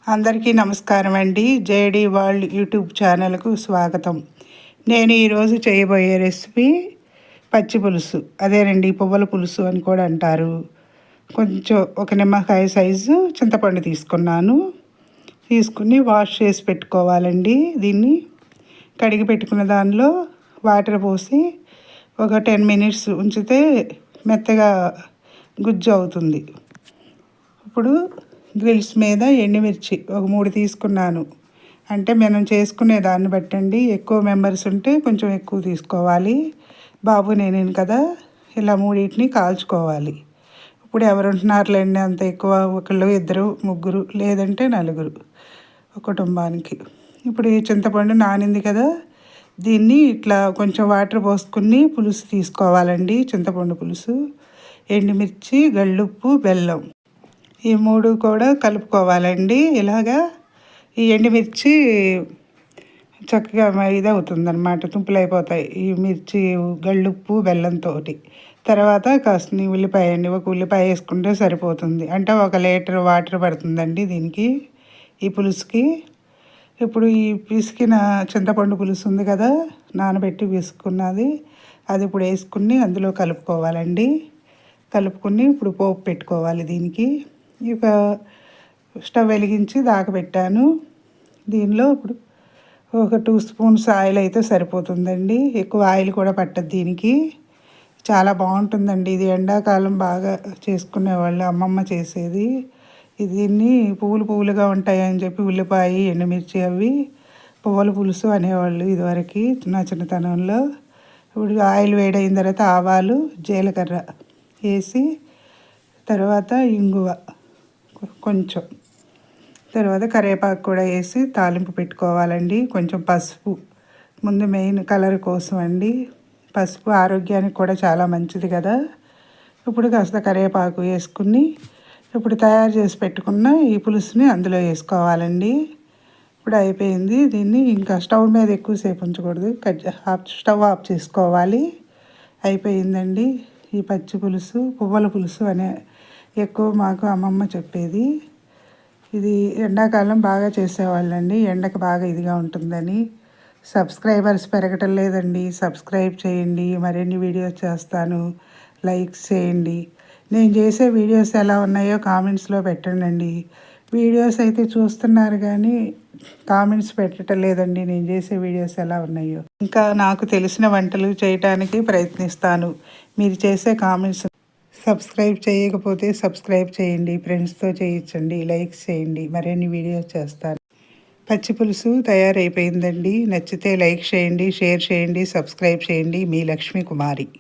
అందరికీ నమస్కారం అండి. జేడీ వరల్డ్ యూట్యూబ్ ఛానల్కు స్వాగతం. నేను ఈరోజు చేయబోయే రెసిపీ పచ్చి పులుసు. అదేనండి, పువ్వుల పులుసు అని కూడా అంటారు. కొంచెం ఒక నిమ్మకాయ సైజు చింతపండు తీసుకుని వాష్ చేసి పెట్టుకోవాలండి. దీన్ని కడిగి పెట్టుకున్న దానిలో వాటర్ పోసి ఒక 10 మినిట్స్ ఉంచితే మెత్తగా గుజ్జు అవుతుంది. ఇప్పుడు గ్రిల్స్ మీద ఎండుమిర్చి ఒక 3 తీసుకున్నాను. అంటే మనం చేసుకునే దాన్ని బట్టండి. ఎక్కువ మెంబర్స్ ఉంటే కొంచెం ఎక్కువ తీసుకోవాలి. బాబు నేనేను కదా, ఇలా 3 కాల్చుకోవాలి. ఇప్పుడు ఎవరు ఉంటున్నారులేండి అంత ఎక్కువ, ఒకళ్ళు ఇద్దరు ముగ్గురు లేదంటే నలుగురు కుటుంబానికి. ఇప్పుడు ఈ చింతపండు నానింది కదా, దీన్ని ఇట్లా కొంచెం వాటర్ పోసుకుని పులుసు తీసుకోవాలండి. చింతపండు పులుసు, ఎండుమిర్చి, గళ్ళుప్పు, బెల్లం ఈ 3 కూడా కలుపుకోవాలండి. ఇలాగా ఈ ఎండుమిర్చి చక్కగా ఇది అవుతుందన్నమాట, తుంపులు అయిపోతాయి ఈ మిర్చి గళ్ళుప్పు బెల్లంతో. తర్వాత కాస్త ఉల్లిపాయ అండి, ఒక ఉల్లిపాయ వేసుకుంటే సరిపోతుంది. అంటే 1 లీటర్ వాటర్ పడుతుందండి దీనికి, ఈ పులుసుకి. ఇప్పుడు ఈ పిసికిన చింతపండు పులుసు ఉంది కదా, నానబెట్టి పిసుకున్నది, అది ఇప్పుడు వేసుకుని అందులో కలుపుకోవాలండి. కలుపుకుని ఇప్పుడు పోపు పెట్టుకోవాలి దీనికి. ఇక స్టవ్ వెలిగించి దాకబెట్టాను. దీనిలో ఇప్పుడు ఒక 2 స్పూన్స్ ఆయిల్ అయితే సరిపోతుందండి. ఎక్కువ ఆయిల్ కూడా పట్టదు దీనికి. చాలా బాగుంటుందండి ఇది. ఎండాకాలం బాగా చేసుకునేవాళ్ళు, అమ్మమ్మ చేసేది. దీన్ని పువ్వులుగా ఉంటాయని చెప్పి ఉల్లిపాయ, ఎండుమిర్చి అవి పువ్వుల పులుసు అనేవాళ్ళు ఇదివరకు నా చిన్నతనంలో. ఇప్పుడు ఆయిల్ వేడైన తర్వాత ఆవాలు, జీలకర్ర వేసి, తర్వాత ఇంగువ కొంచెం, తర్వాత కరివేపాకు కూడా వేసి తాలింపు పెట్టుకోవాలండి. కొంచెం పసుపు, ముందు మెయిన్ కలర్ కోసం అండి. పసుపు ఆరోగ్యానికి కూడా చాలా మంచిది కదా. ఇప్పుడు కాస్త కరివేపాకు వేసుకుని ఇప్పుడు తయారు చేసి పెట్టుకున్న ఈ పులుసుని అందులో వేసుకోవాలండి. ఇప్పుడు అయిపోయింది. దీన్ని ఇంకా స్టవ్ మీద ఎక్కువసేపు ఉంచకూడదు, స్టవ్ ఆఫ్ చేసుకోవాలి. అయిపోయిందండి ఈ పచ్చి పులుసు, పువ్వుల పులుసు అనే ఎక్కువ మాకు అమ్మమ్మ చెప్పేది. ఇది ఎండాకాలం బాగా చేసేవాళ్ళండి, ఎండకు బాగా ఇదిగా ఉంటుందని. సబ్స్క్రైబర్స్ పెరగటం లేదండి, సబ్స్క్రైబ్ చేయండి. మరిన్ని వీడియోస్ చేస్తాను, లైక్స్ చేయండి. నేను చేసే వీడియోస్ ఎలా ఉన్నాయో కామెంట్స్లో పెట్టండి. వీడియోస్ అయితే చూస్తున్నారు కానీ కామెంట్స్ పెట్టడం లేదండి, నేను చేసే వీడియోస్ ఎలా ఉన్నాయో. ఇంకా నాకు తెలిసిన వంటలు చేయటానికి ప్రయత్నిస్తాను. మీరు చేసే కామెంట్స్ సబ్స్క్రైబ్ చేయకపోతే సబ్స్క్రైబ్ చేయండి, ఫ్రెండ్స్తో చేయించండి, లైక్స్ చేయండి. మరిన్ని వీడియోస్ చేస్తాను. పచ్చి పులుసు తయారైపోయిందండి. నచ్చితే లైక్ చేయండి, షేర్ చేయండి, సబ్స్క్రైబ్ చేయండి. మీ లక్ష్మీ కుమారి.